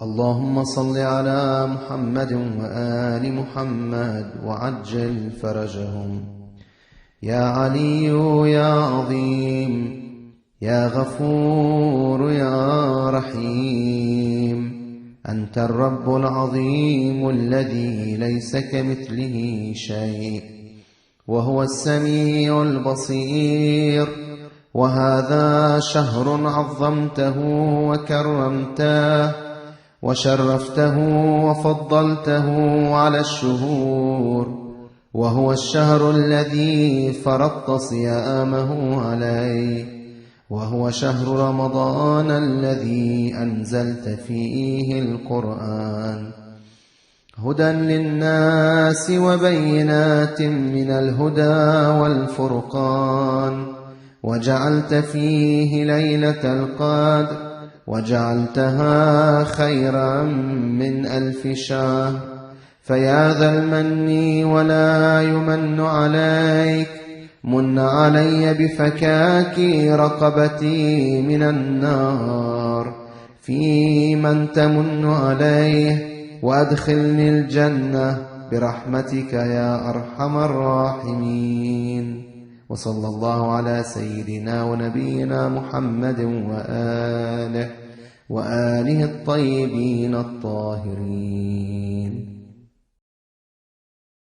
اللهم صل على محمد وآل محمد وعجل فرجهم. يا علي يا عظيم يا غفور يا رحيم، أنت الرب العظيم الذي ليس كمثله شيء، وهو السميع البصير. وهذا شهر عظمته وكرمته وشرفته وفضلته على الشهور، وهو الشهر الذي فرضت صيامه عليه، وهو شهر رمضان الذي أنزلت فيه القرآن، هدى للناس وبينات من الهدى والفرقان، وجعلت فيه ليلة القدر وجعلتها خيرا من 1000 شهر. فيا ذا المن ولا يمن عليك، من علي بفكاك رقبتي من النار، في من تمن عليه، وأدخلني الجنة برحمتك يا أرحم الراحمين. وصلى الله على سيدنا ونبينا محمد وآله الطيبين الطاهرين.